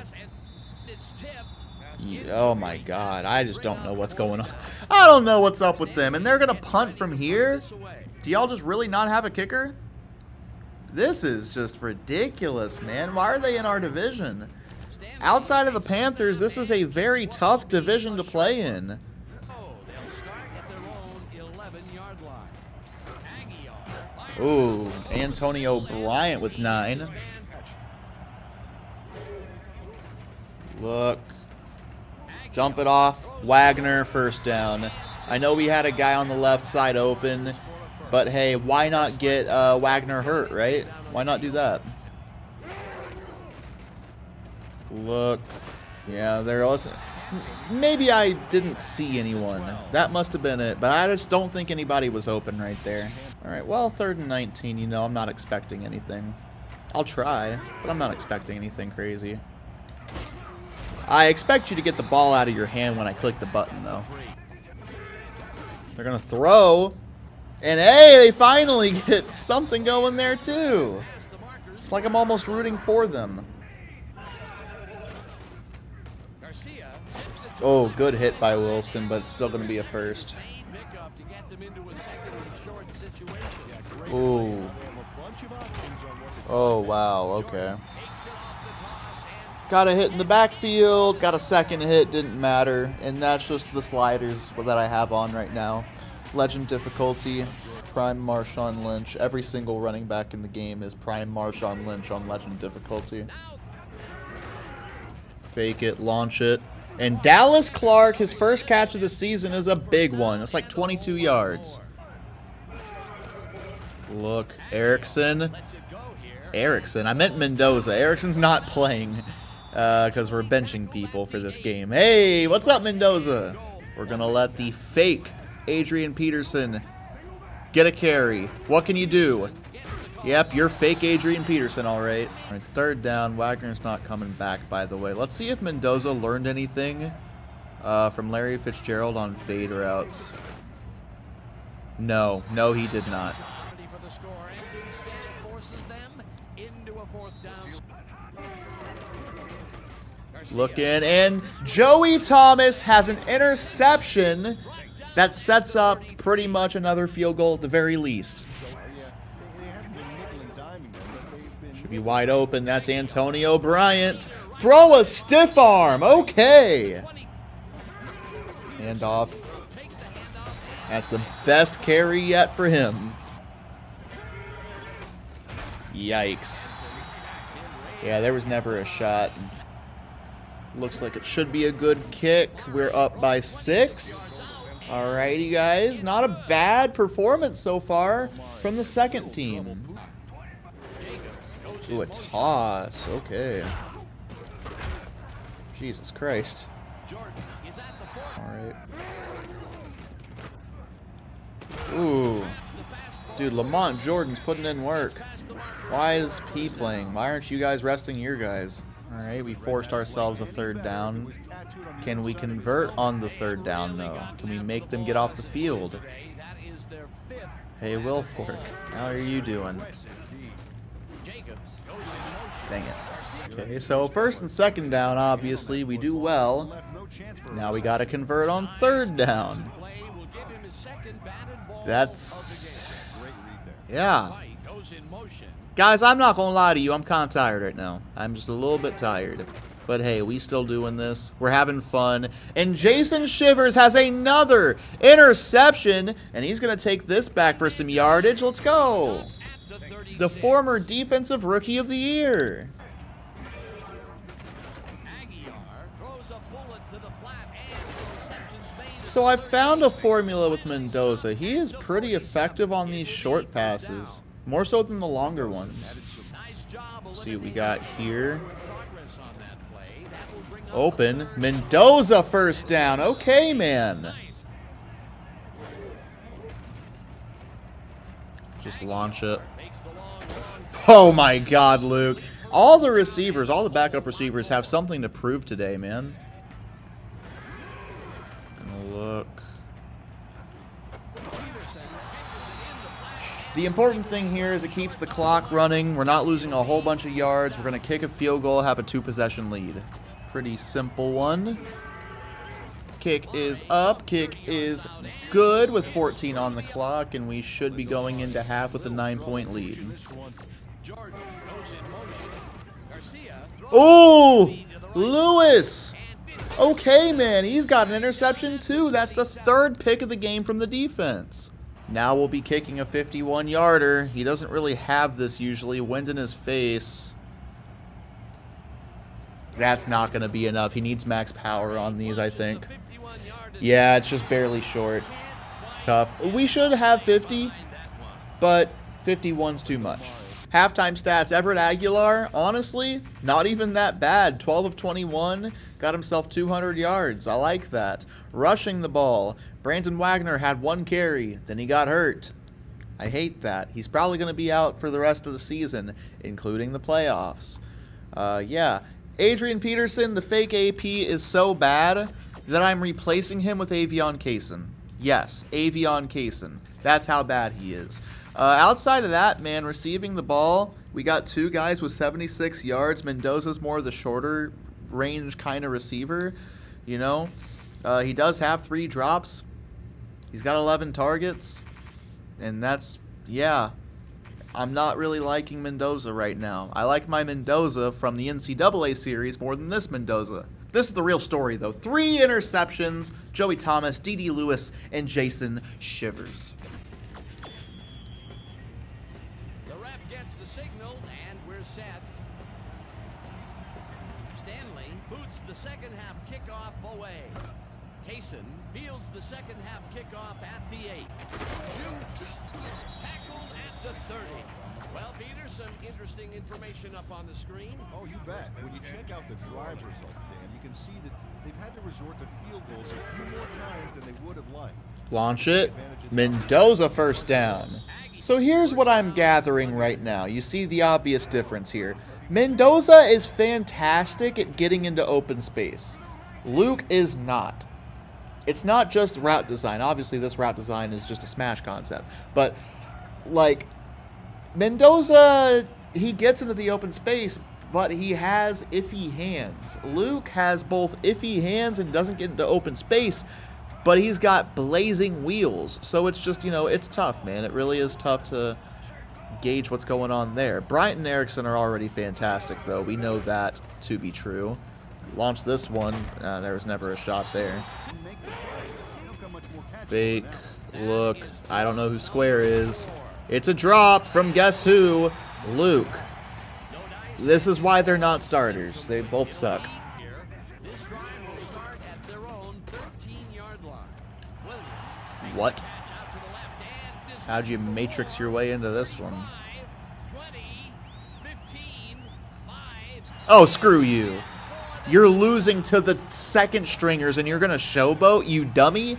Oh my God. I just don't know what's going on. I don't know what's up with them. And they're going to punt from here? Do y'all just really not have a kicker? This is just ridiculous, man. Why are they in our division? Outside of the Panthers, this is a very tough division to play in. Ooh, Antonio Bryant with 9. Look. Dump it off. Wagner, first down. I know we had a guy on the left side open, but hey, why not get Wagner hurt, right? Why not do that? Look. Yeah, there was... Maybe I didn't see anyone. That must have been it, but I just don't think anybody was open right there. All right, well, 3rd and 19, you know, I'm not expecting anything. I'll try, but I'm not expecting anything crazy. I expect you to get the ball out of your hand when I click the button, though. They're going to throw. And, hey, they finally get something going there, too. It's like I'm almost rooting for them. Oh, good hit by Wilson, but it's still going to be a first. Ooh. Oh, wow, okay. Got a hit in the backfield, got a second hit, didn't matter. And that's just the sliders that I have on right now. Legend difficulty, Prime Marshawn Lynch. Every single running back in the game is Prime Marshawn Lynch on Legend difficulty. Fake it, launch it. And Dallas Clark, his first catch of the season is a big one. It's like 22 yards. Look, Erickson. I meant Mendoza. Erickson's not playing because we're benching people for this game. Hey, what's up, Mendoza? We're going to let the fake Adrian Peterson get a carry. What can you do? Yep, you're fake Adrian Peterson, all right. All right, 3rd down. Wagner's not coming back, by the way. Let's see if Mendoza learned anything from Larry Fitzgerald on fade routes. No, he did not. Looking, and Joey Thomas has an interception that sets up pretty much another field goal at the very least. Should be wide open. That's Antonio Bryant. Throw a stiff arm. Okay. Handoff. That's the best carry yet for him. Yikes. Yeah, there was never a shot. Looks like it should be a good kick. We're up by 6. Alrighty, guys. Not a bad performance so far from the second team. Ooh, a toss. Okay. Jesus Christ. Alright. Ooh. Dude, Lamont Jordan's putting in work. Why is P playing? Why aren't you guys resting your guys? Alright, we forced ourselves a 3rd down. Can we convert on the 3rd down, though? Can we make them get off the field? Hey, Wilfork, how are you doing? Dang it. Okay, so 1st and 2nd down, obviously, we do well. Now we got to convert on 3rd down. That's... yeah. Guys, I'm not going to lie to you. I'm kind of tired right now. I'm just a little bit tired. But hey, we still doing this. We're having fun. And Jason Shivers has another interception. And he's going to take this back for some yardage. Let's go. The former Defensive Rookie of the Year. So I found a formula with Mendoza. He is pretty effective on these short passes. More so than the longer ones. Let's see what we got here. Open. Mendoza first down. Okay, man. Just launch it. Oh my God, Luke. All the receivers, all the backup receivers have something to prove today, man. Gonna look. The important thing here is it keeps the clock running. We're not losing a whole bunch of yards. We're going to kick a field goal, have a 2-possession lead. Pretty simple one. Kick is up. Kick is good with 14 on the clock, and we should be going into half with a 9-point lead. Oh, Lewis. Okay, man, he's got an interception too. That's the 3rd pick of the game from the defense. Now we'll be kicking a 51-yarder. He doesn't really have this usually. Wind in his face. That's not going to be enough. He needs max power on these, I think. Yeah, it's just barely short. Tough. We should have 50, but 51's too much. Halftime stats, Everett Aguilar, honestly, not even that bad. 12 of 21, got himself 200 yards. I like that. Rushing the ball, Brandon Wagner had 1 carry, then he got hurt. I hate that. He's probably going to be out for the rest of the season, including the playoffs. Yeah. Adrian Peterson, the fake AP, is so bad that I'm replacing him with Avion Kaysen. Yes, Avion Kaysen. That's how bad he is. Outside of that, man, receiving the ball, we got 2 guys with 76 yards. Mendoza's more the shorter range kind of receiver, you know. He does have 3 drops. He's got 11 targets. And that's, yeah, I'm not really liking Mendoza right now. I like my Mendoza from the NCAA series more than this Mendoza. This is the real story, though. 3 interceptions, Joey Thomas, D.D. Lewis, and Jason Shivers. The signal, and we're set. Stanley boots the second half kickoff away. Kaysen fields the second half kickoff at the 8. Jukes tackled at the 30. Well, Peter, some interesting information up on the screen. Oh, you bet. When you check out the drive results, Dan, you can see that they've had to resort to field goals a few more times than they would have liked. Launch it. Mendoza first down. So here's what I'm gathering right now. You see the obvious difference here. Mendoza is fantastic at getting into open space. Luke is not. It's not just route design. Obviously, this route design is just a smash concept. But, like, Mendoza, he gets into the open space, but he has iffy hands. Luke has both iffy hands and doesn't get into open space, but he's got blazing wheels. So it's just, you know, it's tough, man. It really is tough to gauge what's going on there. Bryant and Erickson are already fantastic, though. We know that to be true. Launch this one. There was never a shot there. Fake. Look. I don't know who Square is. It's a drop from guess who? Luke. This is why they're not starters. They both suck. What? How'd you matrix your way into this one? Oh, screw you. You're losing to the second stringers and you're going to showboat, you dummy?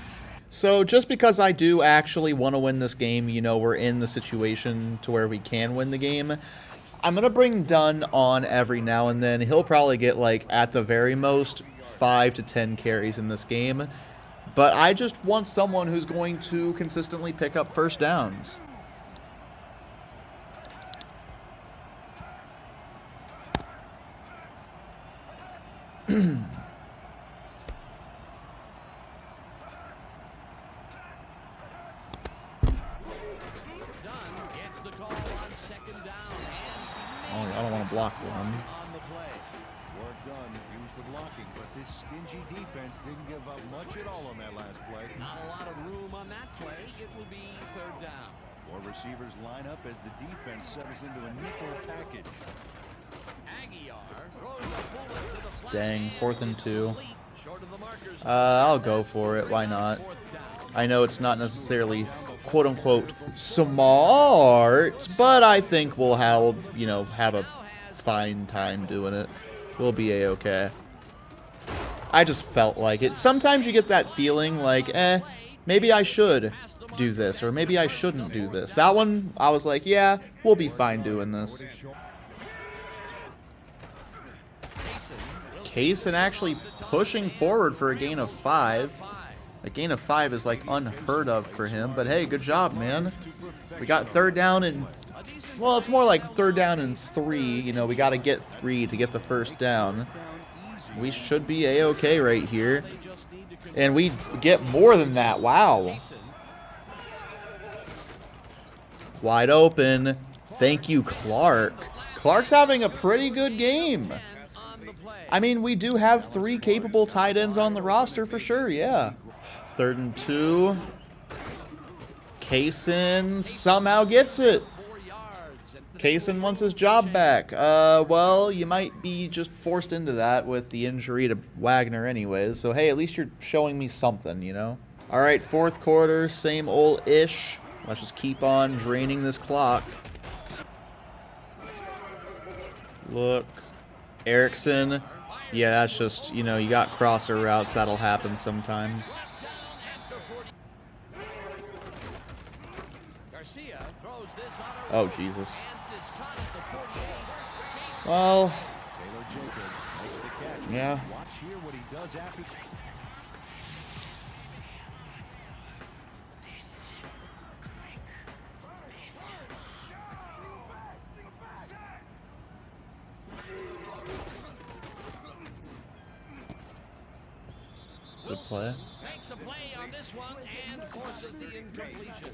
So just because I do actually want to win this game, you know, we're in the situation to where we can win the game, I'm going to bring Dunn on every now and then. He'll probably get, like, at the very most, 5 to 10 carries in this game. But I just want someone who's going to consistently pick up first downs. Oh, I don't want to block for him. Work done. Use the blocking, but this stingy defense didn't give up much at all on that last play. Not a lot of room on that play. It will be third down. More receivers line up as the defense settles into a nickel package. Aguilar throws a bullet to the flat. Dang, 4th and 2. I'll go for it. Why not? I know it's not necessarily quote-unquote smart, but I think we'll have, you know, have a fine time doing it. We'll be a-okay. I just felt like it. Sometimes you get that feeling like, maybe I should do this, or maybe I shouldn't do this. That one, I was like, yeah, we'll be fine doing this. Kaysen actually pushing forward for a gain of 5. A gain of 5 is like unheard of for him, but hey, good job, man. We got third down and, well, it's more like third down and 3. You know, we got to get 3 to get the first down. We should be A-okay right here. And we get more than that. Wow. Wide open. Thank you, Clark. Clark's having a pretty good game. I mean, we do have 3 capable tight ends on the roster for sure, yeah. 3rd and 2. Kaysen somehow gets it. Kaysen wants his job back. Well, you might be just forced into that with the injury to Wagner anyways. So, hey, at least you're showing me something, you know? All right, 4th quarter, same old-ish. Let's just keep on draining this clock. Look. Erickson. Yeah, that's just, you know, you got crosser routes. That'll happen sometimes. Oh, Jesus. Well, yeah. Watch here what he does after. Good play. Makes a play on this one and forces the incompletion.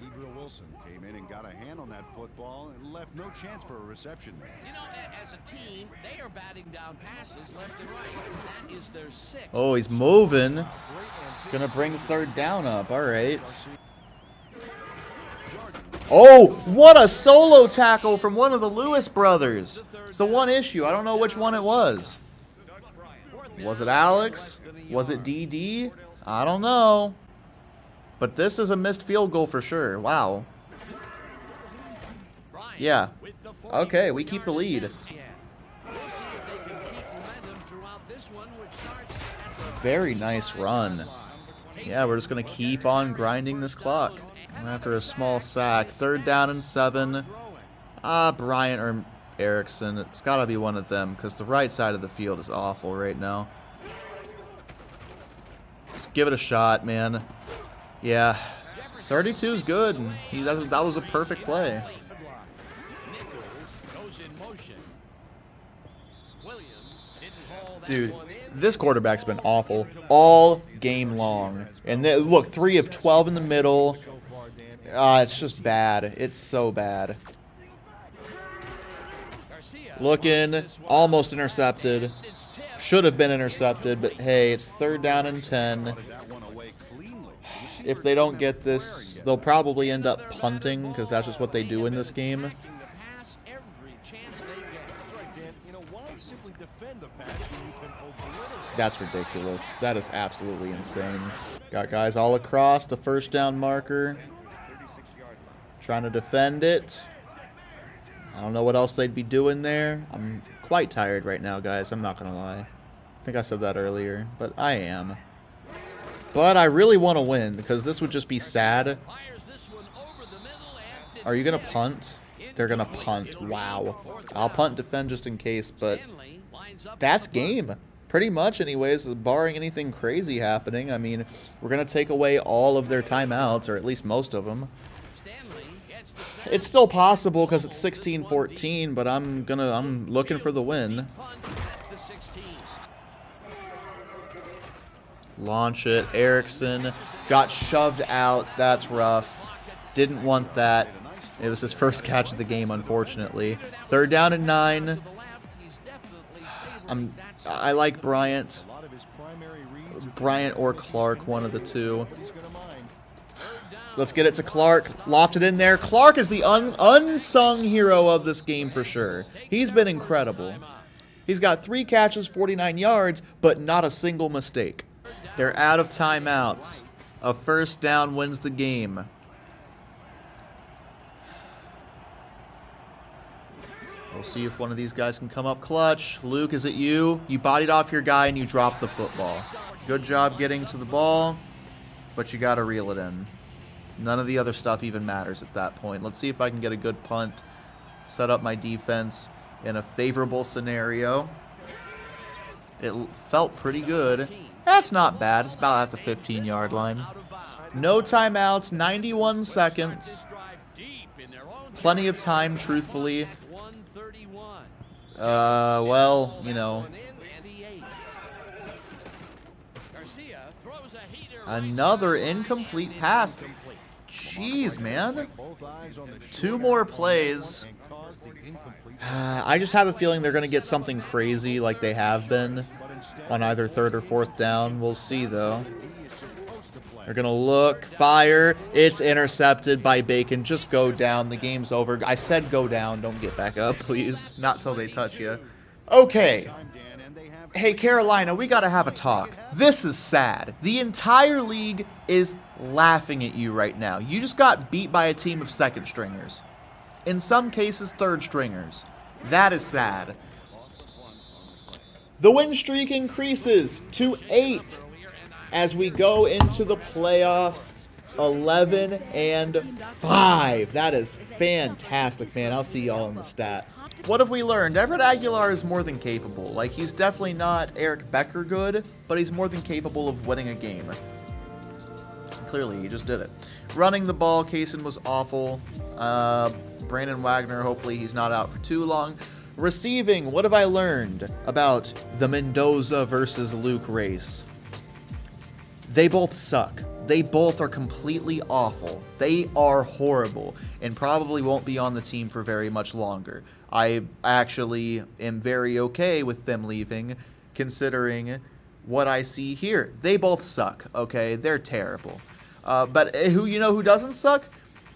Gabriel Wilson came in and got a hand on that football and left no chance for a reception. You know, as a team, they are batting down passes left and right. That is their 6th. Oh, he's moving. Gonna bring 3rd down up. All right. Oh, what a solo tackle from one of the Lewis brothers. It's the one issue. I don't know which one it was. Was it Alex? Was it DD? I don't know. But this is a missed field goal for sure. Wow. Yeah. Okay, we keep the lead. Very nice run. Yeah, we're just going to keep on grinding this clock. After a small sack. 3rd down and 7. Bryant or Erickson. It's got to be one of them because the right side of the field is awful right now. Just give it a shot, man. Yeah, 32 is good. That was a perfect play. Dude, this quarterback's been awful all game long. And look, 3 of 12 in the middle. It's just bad. It's so bad. Looking, almost intercepted. Should have been intercepted, but hey, it's 3rd down and 10. If they don't get this, they'll probably end up punting because that's just what they do in this game. That's ridiculous. That is absolutely insane. Got guys all across the 1st down marker. Trying to defend it. I don't know what else they'd be doing there. I'm quite tired right now, guys. I'm not going to lie. I think I said that earlier, but I am. But I really want to win because this would just be sad. Are you going to punt? They're going to punt. Wow. I'll punt defend just in case, but that's game. Pretty much anyways, barring anything crazy happening. I mean, we're going to take away all of their timeouts, or at least most of them. It's still possible because it's 16-14, but I'm looking for the win. Launch it. Erickson got shoved out. That's rough. Didn't want that. It was his first catch of the game, unfortunately. 3rd down and 9. I like Bryant. Bryant or Clark, one of the two. Let's get it to Clark. Lofted in there. Clark is the unsung hero of this game for sure. He's been incredible. He's got 3 catches, 49 yards, but not a single mistake. They're out of timeouts. A 1st down wins the game. We'll see if one of these guys can come up clutch. Luke, is it you? You bodied off your guy and you dropped the football. Good job getting to the ball, but you got to reel it in. None of the other stuff even matters at that point. Let's see if I can get a good punt, set up my defense in a favorable scenario. It felt pretty good. That's not bad. It's about at the 15-yard line. No timeouts, 91 seconds. Plenty of time, truthfully. Well, you know. Another incomplete pass. Jeez, man. 2 more plays. I just have a feeling they're going to get something crazy like they have been on either 3rd or 4th down. We'll see, though. They're going to look, fire. It's intercepted by Bacon. Just go down. The game's over. I said go down. Don't get back up, please. Not till they touch you. Okay. Hey, Carolina, we got to have a talk. This is sad. The entire league is laughing at you right now. You just got beat by a team of 2nd stringers. In some cases, 3rd stringers. That is sad. The win streak increases to 8 as we go into the playoffs. 11-5. That is fantastic, man. I'll see y'all in the stats. What have we learned? Everett Aguilar is more than capable. Like, he's definitely not Eric Becker good, but he's more than capable of winning a game. Clearly, he just did it. Running the ball, Kaysen was awful. Brandon Wagner, hopefully he's not out for too long. Receiving, what have I learned about the Mendoza versus Luke race? They both suck. They both are completely awful. They are horrible and probably won't be on the team for very much longer. I actually am very okay with them leaving, considering what I see here. They both suck, okay? They're terrible. But who doesn't suck?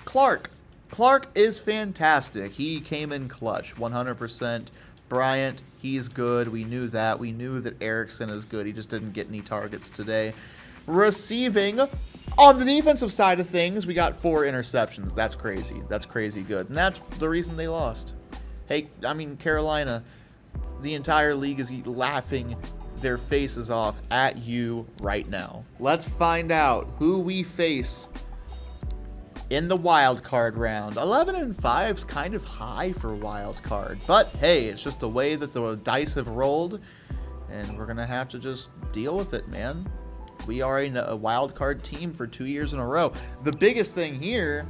Clark. Clark is fantastic. He came in clutch, 100%. Bryant, he's good. We knew that. We knew that Erickson is good. He just didn't get any targets today. Receiving, on the defensive side of things, we got 4 interceptions. That's crazy. That's crazy good. And that's the reason they lost. Hey, I mean, Carolina, the entire league is laughing their faces off at you right now. Let's find out who we face in the wild card round. 11-5 is kind of high for wild card, but hey, it's just the way that the dice have rolled, and we're gonna have to just deal with it, man. We are a wild card team for 2 years in a row. The biggest thing here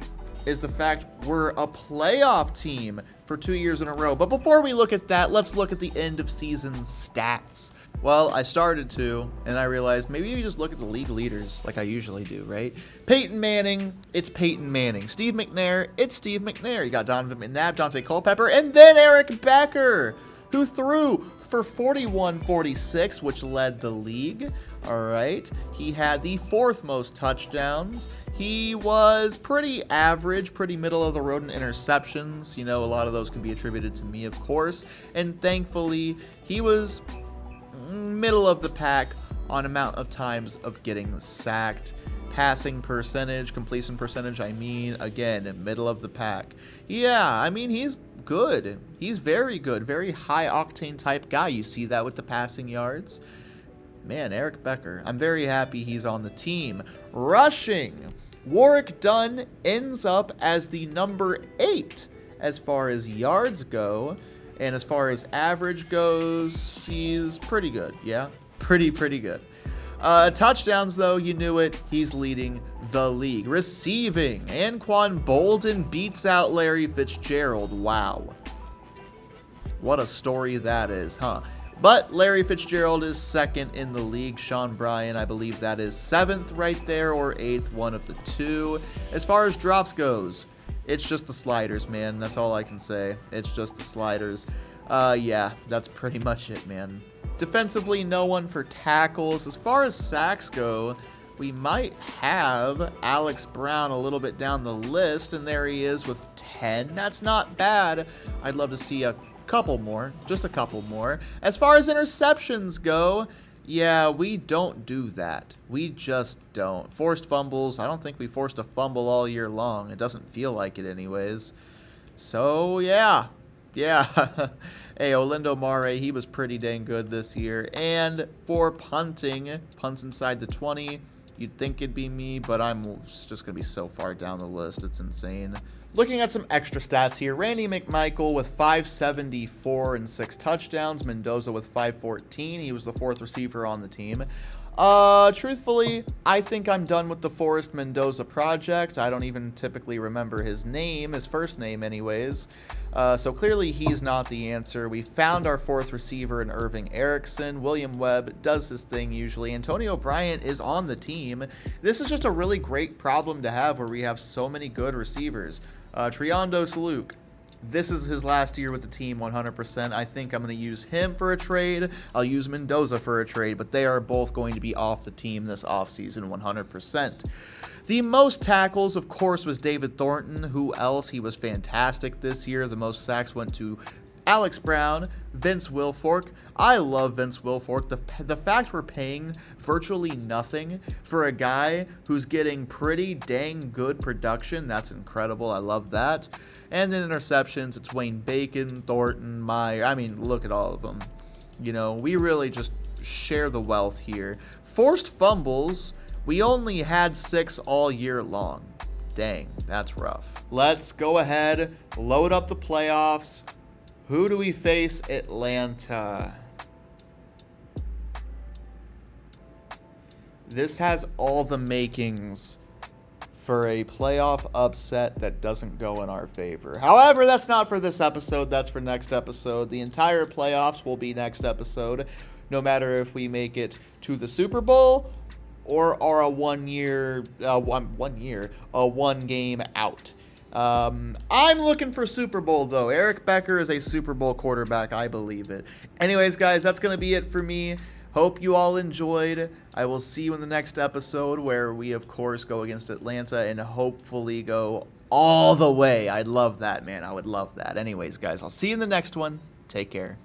is the fact we're a playoff team for 2 years in a row. But before we look at that, let's look at the end of season stats. Well, I started to, and I realized maybe you just look at the league leaders like I usually do, right? Peyton Manning, it's Peyton Manning. Steve McNair, it's Steve McNair. You got Donovan McNabb, Dante Culpepper, and then Eric Becker, who threw for 41-46, which led the league. All right. He had the 4th most touchdowns. He was pretty average, pretty middle of the road in interceptions. You know, a lot of those can be attributed to me, of course. And thankfully, he was middle of the pack on amount of times of getting sacked. Passing percentage, completion percentage, I mean, again, middle of the pack. Yeah, I mean, he's good. He's very good, very high octane type guy. You see that with the passing yards. Man, Eric Becker, I'm very happy he's on the team. Rushing, Warwick Dunn ends up as the number 8 as far as yards go. And as far as average goes, he's pretty good. Yeah, pretty good. Touchdowns, though, you knew it. He's leading the league. Receiving, Anquan Bolden beats out Larry Fitzgerald. Wow. What a story that is, huh? But Larry Fitzgerald is 2nd in the league. Sean Bryan, I believe that is 7th right there, or 8th, one of the two. As far as drops goes, it's just the sliders, man. That's all I can say. It's just the sliders. Yeah, that's pretty much it, man. Defensively, no one for tackles. As far as sacks go, we might have Alex Brown a little bit down the list, and there he is with 10. That's not bad. I'd love to see a couple more, just a couple more. As far as interceptions go, yeah, we don't do that. We just don't. Forced fumbles, I don't think we forced a fumble all year long. It doesn't feel like it anyways. So, yeah. Hey, Olindo Mare, he was pretty dang good this year. And for punting, punts inside the 20, you'd think it'd be me, but I'm just going to be so far down the list. It's insane. Looking at some extra stats here, Randy McMichael with 574 and 6 touchdowns. Mendoza with 514. He was the 4th receiver on the team. Truthfully, I think I'm done with the Forrest Mendoza project. I don't even typically remember his name, his first name anyways. So clearly he's not the answer. We found our 4th receiver in Irving Erickson. William Webb does his thing usually. Antonio Bryant is on the team. This is just a really great problem to have where we have so many good receivers. Triondo Saluk. This is his last year with the team 100%. I think I'm going to use him for a trade. I'll use Mendoza for a trade, but they are both going to be off the team this offseason 100%. The most tackles, of course, was David Thornton. Who else? He was fantastic this year. The most sacks went to Alex Brown, Vince Wilfork. I love Vince Wilfork. The fact we're paying virtually nothing for a guy who's getting pretty dang good production, that's incredible. I love that. And then interceptions, it's Wayne Bacon, Thornton, Meyer. I mean, look at all of them. You know, we really just share the wealth here. Forced fumbles, we only had 6 all year long. Dang, that's rough. Let's go ahead, load up the playoffs. Who do we face? Atlanta. This has all the makings for a playoff upset that doesn't go in our favor. However, that's not for this episode. That's for next episode. The entire playoffs will be next episode, no matter if we make it to the Super Bowl or are a one game out. I'm looking for Super Bowl, though. Eric Becker is a Super Bowl quarterback. I believe it. Anyways, guys, that's going to be it for me. Hope you all enjoyed. I will see you in the next episode where we, of course, go against Atlanta and hopefully go all the way. I'd love that, man. I would love that. Anyways, guys, I'll see you in the next one. Take care.